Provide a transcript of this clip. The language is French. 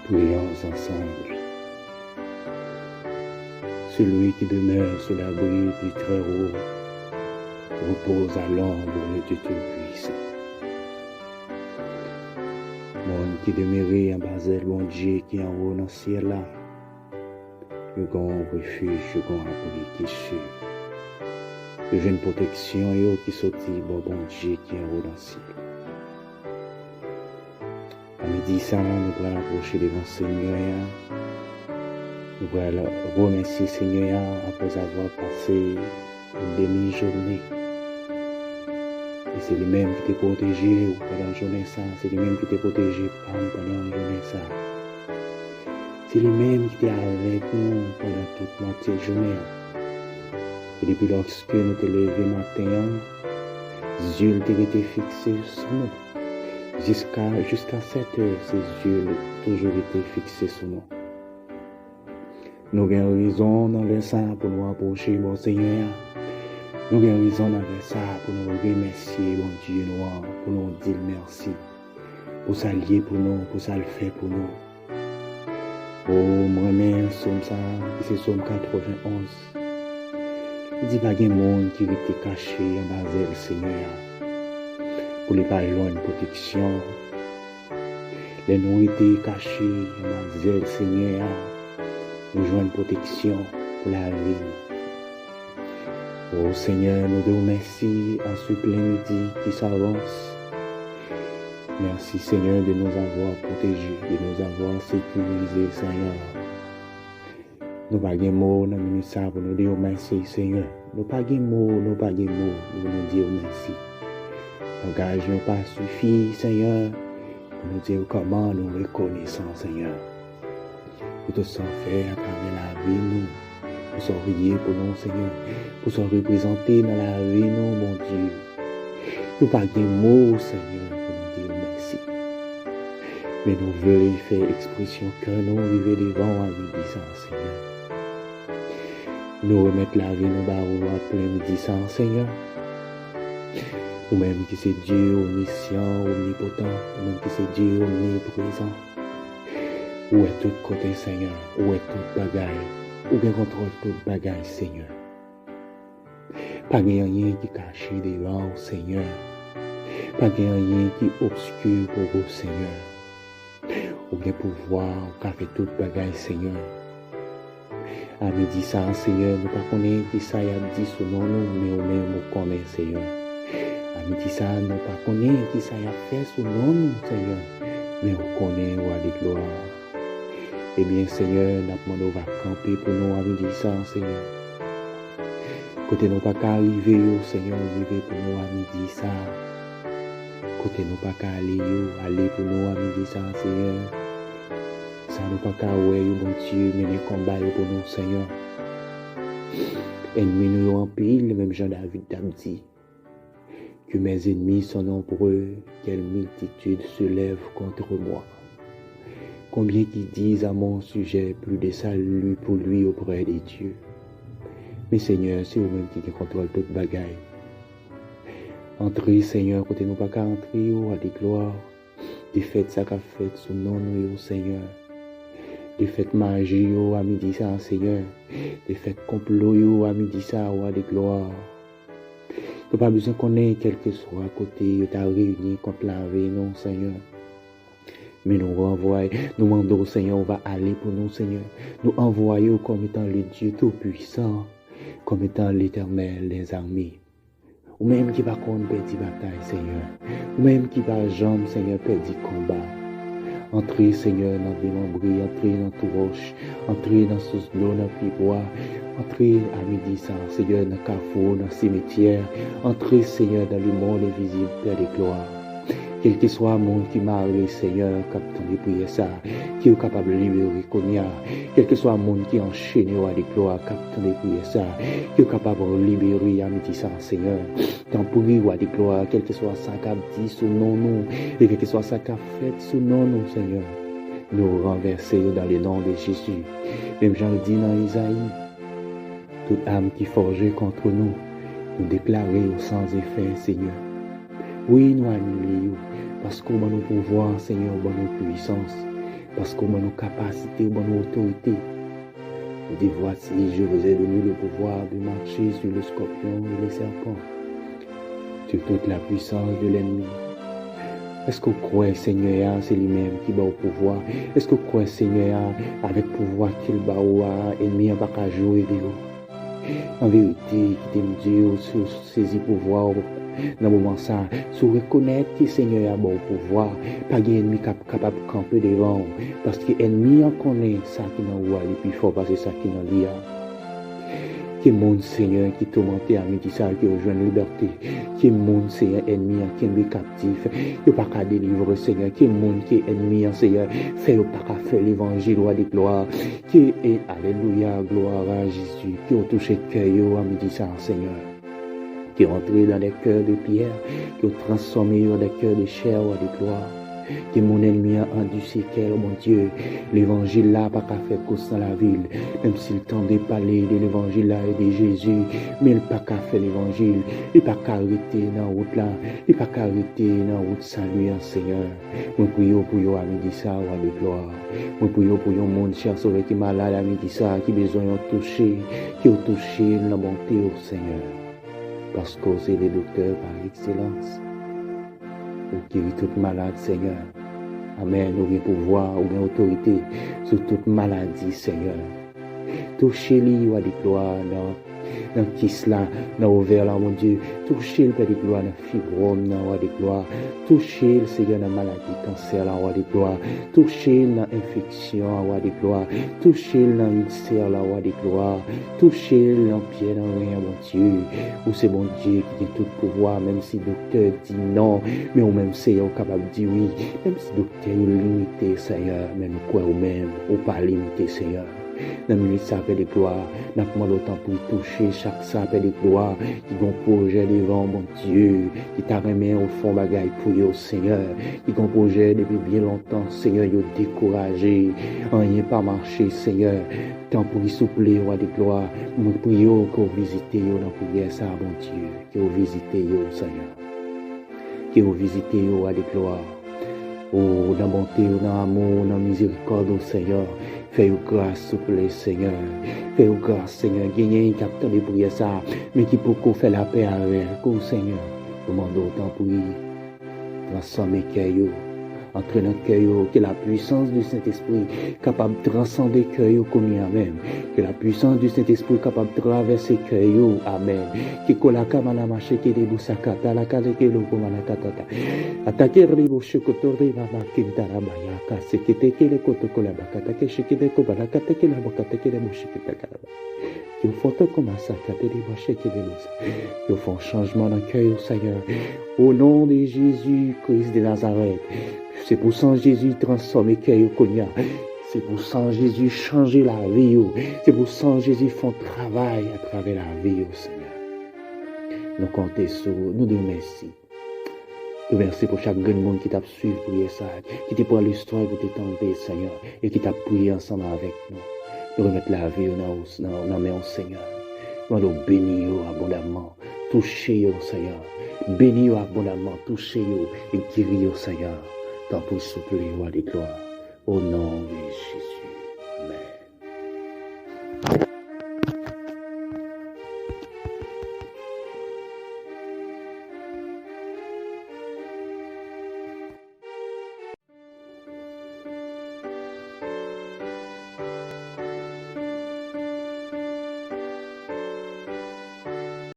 Prions ensemble. Celui qui demeure sous l'abri du Très-Haut repose à l'ombre du Tout-Puissant. Monde qui demeure en bas bon Dieu qui en haut dans le ciel là, le grand refuge, le grand abri qui est sûr. Le jeune protection qui sortit bon Dieu qui en haut dans le ciel. À midi ça, nous allons approcher devant le Seigneur. Nous allons remercier le Seigneur après avoir passé une demi-journée. Et c'est lui-même qui t'a protégé pendant la journée ça. C'est lui-même qui t'a protégé pendant la journée ça. C'est lui-même qui était avec nous pendant toute moitié de journée. Et depuis lorsque nous t'es levé matin, les yeux t'ont été fixés sur nous. Jusqu'à 7 heures, ses yeux ont toujours été fixés sur nous. Nous avons raison dans le sang pour nous approcher, bon Seigneur. Nous avons raison dans le sang pour nous remercier, bon Dieu noir, pour nous dire merci. Pour s'allier pour nous, pour ça le faire pour nous. Oh, moi-même, somme ça, c'est somme 91. Il dit pas qu'il y a un monde qui était caché en bas de le Seigneur. Pour les pas loin de protection. Les nous étaient cachés en bas de le Seigneur. Nous jouons une protection pour la vie. Oh Seigneur, nous te remercions en ce plein midi qui s'avance. Merci Seigneur de nous avoir protégés, de nous avoir sécurisés, Seigneur. Nous n'avons pas de mots dans le ministère pour nous dire merci, Seigneur. Nous n'avons pas de mots, nous pour nous dire merci. Langage n'a pas suffi, Seigneur, pour nous dire comment nous reconnaissons, Seigneur. Pour te faire à travers la vie, nous. Pour s'en prier pour nous, Seigneur. Pour s'en représenter dans la vie, nous, mon Dieu. Nous n'avons pas de mots, Seigneur, pour nous dire merci. Mais nous voulons faire expression que nous vivons devant à midi sans, Seigneur. Nous remettre la vie, nous barreaux à plein midi sans, Seigneur. Ou même qui c'est Dieu omniscient, omnipotent, ou même qui c'est Dieu omniprésent. Où est tout côté, Seigneur? Où est toute bagaille? Où est contrôle toute bagaille, Seigneur? Pas de rien qui cache devant, Seigneur. Pas de rien qui obscure pour vous, Seigneur. Ou bien pouvoir, qu'a fait toute bagaille, Seigneur. À midi ça, Seigneur, nous ne connaissons pas qui ça y a dit sur nous, mais nous même nous connaissons, Seigneur. À midi ça, nous ne connaissons pas qui ça y a fait sur nous, Seigneur, mais nous connaissons roi de gloire. Eh bien, Seigneur, nous va camper pour nous à midi ça, Seigneur. Côté nous pas qu'à arriver, Seigneur, arriver pour nous à midi ça. Côté nous pas qu'à aller pour nous à midi ça, Seigneur. Ça nous pas qu'à ouais, bon Dieu, mener combat pour nous, Seigneur. Ennemis nous en pile, même Jean-David t'a dit. Que mes ennemis sont nombreux, quelle multitude se lève contre moi. Combien qui disent à mon sujet plus de salut pour lui auprès des dieux. Mais Seigneur, c'est vous-même qui contrôle toute bagaille. Entrez, Seigneur, côté nous pas qu'à entrer, à des gloires. Des fêtes ça qu'a fait sous nom nous, Seigneur. Des fêtes magie, à midi ça, Seigneur. Des fêtes complot, à midi ça, à des gloires. Nous pas besoin qu'on ait quel que soit à côté, t'a réuni contre la vie, non, Seigneur. Mais nous renvoyons, nous demandons, Seigneur, on va aller pour nous, Seigneur. Nous envoyons comme étant le Dieu Tout-Puissant, comme étant l'Éternel des armées. Ou même qui va contre perdre bataille, Seigneur. Ou même qui va jambe, Seigneur, perdre combat. Entrez, Seigneur, dans le membris, entrez dans tout roche, entrez dans sous l'eau, dans le bois. Entrez à midi, ça, Seigneur, dans le carrefour, dans le cimetière. Entrez, Seigneur, dans le monde invisible, Père de gloire. Quel que soit le monde qui m'a arrivé, Seigneur, capitaine de prière ça, qui est capable de libérer Konya. Quel que soit le monde qui est enchaîné à des gloires, capitaine de prière ça, qui est capable de libérer à midi ça, Seigneur. Tant pour lui à des gloires, quel que soit ça qu'a dit sous nous, et quel que soit ça qu'a fait sous nous, Seigneur. Nous renverser dans le nom de Jésus. Même Jean le dit dans Isaïe, toute âme qui forgeait contre nous, nous déclarer au sans effet, Seigneur. Oui, nous annulons, parce qu'on va nous pouvoir, Seigneur, on va nous puissance. parce qu'on a nos capacités, on a nos autorités. On dit, voici, je vous ai donné le pouvoir de marcher sur le scorpion et les serpents, sur toute la puissance de l'ennemi. Est-ce que vous croyez, Seigneur, c'est lui-même qui bat au pouvoir? Est-ce que vous croyez, Seigneur, avec le pouvoir qu'il bat au ennemi, n'a pas jouer de vous? En vérité, qui t'aime Dieu, saisir pouvoir dans le moment ça, si vous reconnaissez que Seigneur a bon pouvoir, pas d'ennemi capable de camper devant, parce que l'ennemi en connaît ça qui n'a pas le plus fort, parce que ça qui n'a pas. Qui est mon Seigneur qui tourmenté à midi ça qui rejoint la liberté, qui est mon Seigneur ennemi qui est captif, qui pas qu'à délivrer Seigneur, qui est mon qui est ennemi Seigneur, fait pas qu'à faire l'évangile ou des gloires, qui est alléluia gloire à Jésus, qui a touché cœur à midi ça Seigneur, qui est entré dans des cœurs de pierre, qui a transformé dans des cœurs de chair ou des gloires. Que mon ennemi a endurci quel, mon Dieu, l'évangile là pas qu'à faire cause dans la ville, même s'il tendait parler de l'évangile là et de Jésus, mais il pas qu'à faire l'évangile, il pas qu'à arrêter dans la route là, il pas qu'à arrêter dans la route salut en Seigneur. Moi prie pour yo à midi ça ou à de gloire. Moi prie pour yo monde cher sauvé qui malade à midi ça, qui besoin de toucher, qui a touché la bonté au Seigneur. Parce que c'est les docteurs par excellence. Ou guérir toute malade, Seigneur. Amen. Ou bien pouvoir, ou bien autorité sur toute maladie, Seigneur. Touchez-les, ou à des gloires, dans kiss là, dans ouvert là, mon Dieu. Touchez le Père des gloires, dans fibrome, dans des gloires. Touchez le Seigneur, dans maladie, cancer là, ou des gloires. Touchez dans infection, ou des gloires. Touchez dans ulcère là, ou des gloires. Touchez dans pied, dans rien, mon Dieu. Ou c'est bon Dieu qui a tout pouvoir, même si le docteur dit non, mais ou même Seigneur capable de dire oui. Même si le docteur est limité, Seigneur, mais nous quoi ou même, ou pas limité, Seigneur. Dans le minute, ça fait des gloires. N'a pas autant pour toucher chaque sapin des gloires. Qui ont projet devant mon Dieu. Qui t'a remis au fond bagaille pour eux, Seigneur. Qui ont projet depuis bien longtemps, Seigneur, ils ont découragé. Rien pas marché, Seigneur. Tant pour y soupler, roi des gloires. Mon prière que vous visitez, dans la prière, ça, mon Dieu. Que vous visitez, Seigneur. Que vous visitez, roi des gloires. Oh, dans bonté, dans amour, dans miséricorde, au Seigneur. Fais-vous grâce, s'il vous plaît, Seigneur. Fais-vous grâce, Seigneur. Gagnez un capteur de prière ça, mais qui peut qu'on fait la paix avec vous, Seigneur. Demande autant pour lui. Transformer cœur, entrer dans le cœur, que la puissance du Saint-Esprit capable de transcender le cœur comme il même. Que la puissance du Saint-Esprit capable de traverser le cœur. Amen. Que la kamana mache que des boussakata, la kade que le komana katata. Attaquer les bouches que tu vas kinta la baya, casse que te que les côtes que la bakata, que je que des kobala, kate que la bakata, que les bouches que ta kalaba. Qu'ils font comme ça, kate des bouches que des bouches. Qu'ils font changement dans le cœur, Seigneur. Au nom de Jésus Christ de Nazareth. C'est pour ça Jésus transformer le cœur qu'on a. C'est pour ça Jésus changer la vie. C'est pour ça Jésus font travail à travers la vie, Seigneur. Nous comptons sur nous de merci. Nous merci pour chaque grand monde qui t'a suivi pour ça, qui t'a pris l'histoire pour t'étendre, Seigneur, et qui t'a prié ensemble avec nous. Nous remettre la vie dans la main au Seigneur. Nous nous bénir abondamment, toucher au Seigneur. Bénir abondamment, toucher et guérir au Seigneur. Tant pour souffler, roi des gloires. Au nom de Jésus.